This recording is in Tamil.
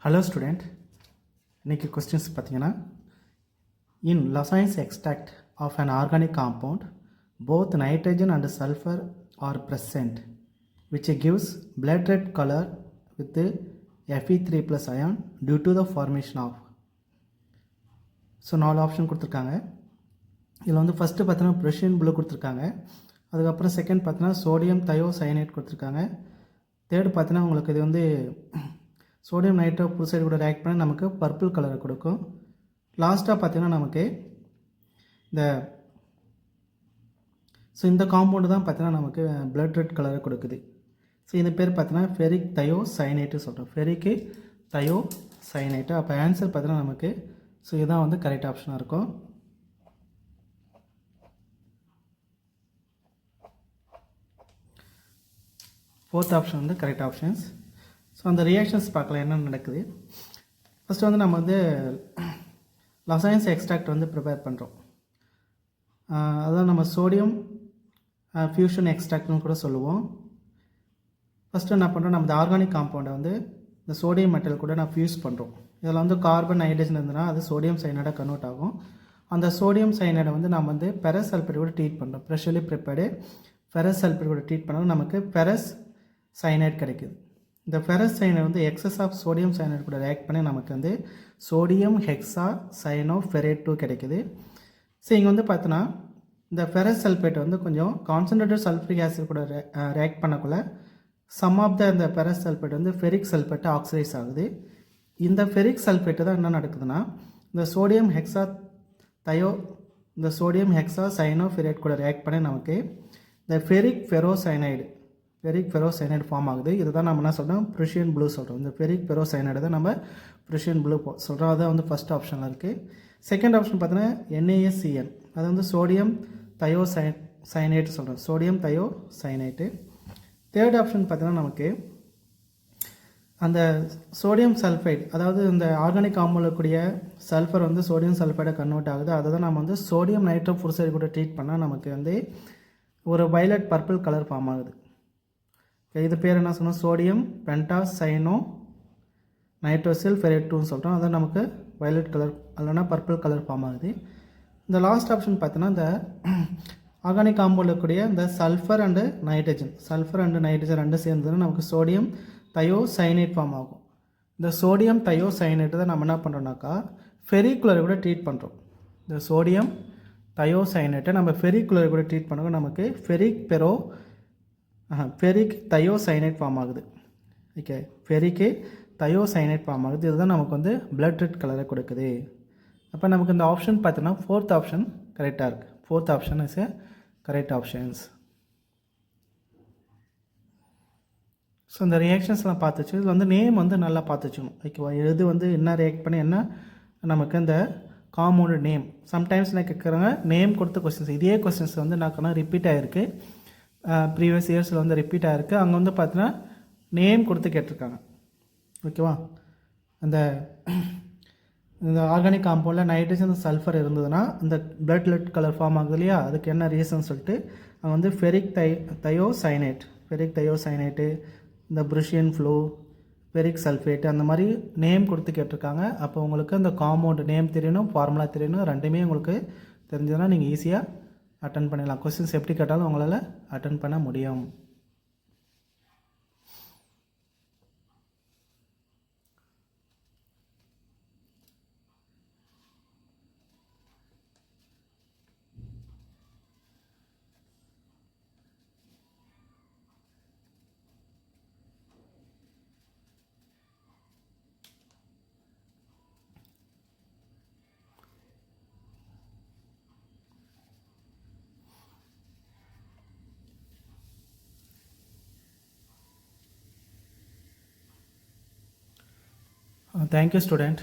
Hello student, இன்னைக்கு questions பார்த்தீங்கன்னா in Lasagne's extract of an organic compound both nitrogen and sulfur are present which gives blood red color with the Fe3 plus ion due to the formation of. So 4 option கொடுத்துருக்காங்க. இதில் வந்து ஃபஸ்ட்டு பார்த்தீங்கன்னா ப்ரெஷியன் ப்ளூ கொடுத்துருக்காங்க. அதுக்கப்புறம் செகண்ட் பார்த்தீங்கன்னா சோடியம் தயோசயனைட் கொடுத்துருக்காங்க. தேர்டு பார்த்தீங்கன்னா உங்களுக்கு இது வந்து சோடியம் நைட்ரோ புல்சைடு கூட ரியாக்ட் பண்ணி நமக்கு பர்பிள் கலரை கொடுக்கும். லாஸ்ட்டாக பார்த்தீங்கன்னா நமக்கு இந்த காம்பவுண்டு தான் பார்த்தீங்கன்னா நமக்கு பிளட் ரெட் கலரை கொடுக்குது. ஸோ இந்த பேர் பார்த்தீங்கன்னா ஃபெரிக் தயோசயனைட்டு சொல்கிறோம். ஃபெரிக்கு தயோசயனைட்டு. அப்போ ஆன்சர் பார்த்தீங்கன்னா நமக்கு ஸோ இதுதான் வந்து கரெக்ட் ஆப்ஷனாக இருக்கும். ஃபோர்த் ஆப்ஷன் வந்து கரெக்ட் ஆப்ஷன்ஸ். ஸோ அந்த ரியாக்ஷன்ஸ் பார்க்கலாம் என்ன நடக்குது. ஃபஸ்ட்டு வந்து நம்ம வந்து லசாயன்ஸ் எக்ஸ்ட்ராக்ட் வந்து ப்ரிப்பேர் பண்ணுறோம். அதான் நம்ம சோடியம் ஃபியூஷன் எக்ஸ்ட்ராக்ட்னு கூட சொல்லுவோம். ஃபஸ்ட்டு என்ன பண்ணுறோம், நம்ம இந்த ஆர்கானிக் காம்பவுண்டை வந்து இந்த சோடியம் மெட்டல் கூட நான் ஃபியூஸ் பண்ணுறோம். இதில் வந்து கார்பன் ஹைட்ரஜன் இருந்ததுன்னா அது சோடியம் சைனைடாக கன்வெர்ட் ஆகும். அந்த சோடியம் சைனைடை வந்து நம்ம வந்து ஃபெரஸ் சல்ஃபேட் கூட ட்ரீட் பண்ணுறோம். ப்ரெஷர்லி ப்ரிப்பேர்டு ஃபெரஸ் சல்ஃபேட் கூட ட்ரீட் பண்ணாலும் நமக்கு ஃபெரஸ் சைனைட் கிடைக்குது. இந்த ஃபெரஸ் சைனைட் வந்து எக்ஸஸ் ஆஃப் சோடியம் சைனைட் கூட ரியாக்ட் பண்ணி நமக்கு வந்து சோடியம் ஹெக்ஸா சைனோஃபெரேட் 2 கிடைக்குது. ஸோ இங்கே வந்து பார்த்தோன்னா இந்த ஃபெரஸ் சல்ஃபேட் வந்து கொஞ்சம் கான்சன்ட்ரேட்டட் சல்ஃபரிக் ஆசிட் கூட ரியாக்ட் பண்ணக்குள்ள சம் ஆஃப் இந்த ஃபெரஸ் சல்ஃபேட் வந்து ஃபெரிக் சல்ஃபேட்டு ஆக்சிடைஸ் ஆகுது. இந்த ஃபெரிக் சல்ஃபேட்டு தான் என்ன நடக்குதுன்னா இந்த சோடியம் ஹெக்ஸா சைனோஃபெரேட் கூட ரியாக்ட் பண்ணி நமக்கு இந்த ஃபெரிக் ஃபெரோசைனைடு ஃபார்ம் ஆகுது. இதை தான் நம்ம என்ன சொல்கிறோம், ப்ரெஷியன் ப்ளூ சொல்கிறோம். இந்த ஃபெரிக் ஃபெரோசைனைடு தான் நம்ம ப்ரெஷியன் ப்ளூ சொல்கிறோம். அதுதான் வந்து ஃபஸ்ட் ஆப்ஷனில் இருக்குது. செகண்ட் ஆப்ஷன் பார்த்தீங்கன்னா NaSCN, அது வந்து சோடியம் தயோசைனைட்டு சொல்கிறோம். சோடியம் தயோசைனைட்டு. தேர்ட் ஆப்ஷன் பார்த்தீங்கன்னா நமக்கு அந்த சோடியம் சல்ஃபைடு, அதாவது இந்த ஆர்கானிக் காம்பவுண்டில் கூடிய சல்ஃபர் வந்து சோடியம் சல்ஃபைடை கன்வெர்ட் ஆகுது. அதை தான் நம்ம வந்து சோடியம் நைட்ரோ புல்சைடு கூட ட்ரீட் பண்ணால் நமக்கு வந்து ஒரு வயலட் பர்பிள் கலர் ஃபார்ம் ஆகுது. இது பேர் என்ன சொன்னோம், சோடியம் பென்டாசைனோ நைட்ரோசில் ஃபெரேட் 2ன்னு சொல்கிறோம். அதான் நமக்கு வயலட் கலர் இல்லைனா பர்பிள் கலர் ஃபார்ம் ஆகுது. இந்த லாஸ்ட் ஆப்ஷன் பார்த்தீங்கன்னா இந்த ஆர்கானிக் காம்பவுண்டில் கூடிய இந்த சல்ஃபர் அண்டு நைட்ரஜன் ரெண்டு சேர்ந்ததுன்னா நமக்கு சோடியம் தயோசைனைட் ஃபார்ம் ஆகும். இந்த சோடியம் தயோசைனைட்டு தான் நம்ம என்ன பண்ணுறோம்னாக்கா ஃபெரிக்குலரை கூட ட்ரீட் பண்ணுறோம். இந்த சோடியம் தயோசைனைட்டை நம்ம ஃபெரிக்குலரை கூட ட்ரீட் பண்ணுறோம். நமக்கு ஃபெரிக் தயோசைனைட் ஃபார்ம் ஆகுது. ஓகே, ஃபெரிக்கு தயோசைனைட் ஃபார்ம் ஆகுது. இதுதான் நமக்கு வந்து பிளட் ரெட் கலரை கொடுக்குது. அப்போ நமக்கு இந்த ஆப்ஷன் பார்த்தீங்கன்னா ஃபோர்த் ஆப்ஷன் கரெக்டாக இருக்குது. Fourth option is a correct options. So இந்த ரியாக்ஷன்ஸ்லாம் பார்த்துச்சு. இதில் வந்து நேம் வந்து நல்லா பார்த்து வச்சுக்கணும். ஓகேவா, எது வந்து என்ன ரியாக்ட் பண்ணி என்ன நமக்கு இந்த காம்பவுண்டு நேம் சம்டைம்ஸ் நான் கேட்குறாங்க நேம் கொடுத்த கொஸ்டின்ஸ். இதே கொஸ்டின்ஸ் வந்து நான் ரிப்பீட் ஆகிருக்கு, ப்ரீவியஸ் இயர்ஸில் வந்து ரிப்பீட் ஆகிருக்கு. அங்கே வந்து பார்த்தீங்கன்னா நேம் கொடுத்து கேட்டிருக்காங்க. ஓகேவா, இந்த ஆர்கானிக் காம்பவுண்டில் நைட்ரஜன் சல்ஃபர் இருந்ததுன்னா இந்த பிளட் ரெட் கலர் ஃபார்ம் ஆகுது இல்லையா, அதுக்கு என்ன ரீசன் சொல்லிட்டு அங்கே வந்து ஃபெரிக் தயோசைனைட்டு இந்த ப்ருஷியன் ஃப்ளூ ஃபெரிக் சல்ஃபேட்டு அந்த மாதிரி நேம் கொடுத்து கேட்டிருக்காங்க. அப்போ உங்களுக்கு அந்த காம்பவுண்டு நேம் தெரியணும், ஃபார்முலா தெரியணும். ரெண்டுமே உங்களுக்கு தெரிஞ்சதுன்னா நீங்கள் ஈஸியாக அட்டன் பண்ணிடலாம். கொஸ்டின்ஸ் எப்படி கேட்டாலும் உங்களால் அட்டன் பண்ண முடியும். Thank you student.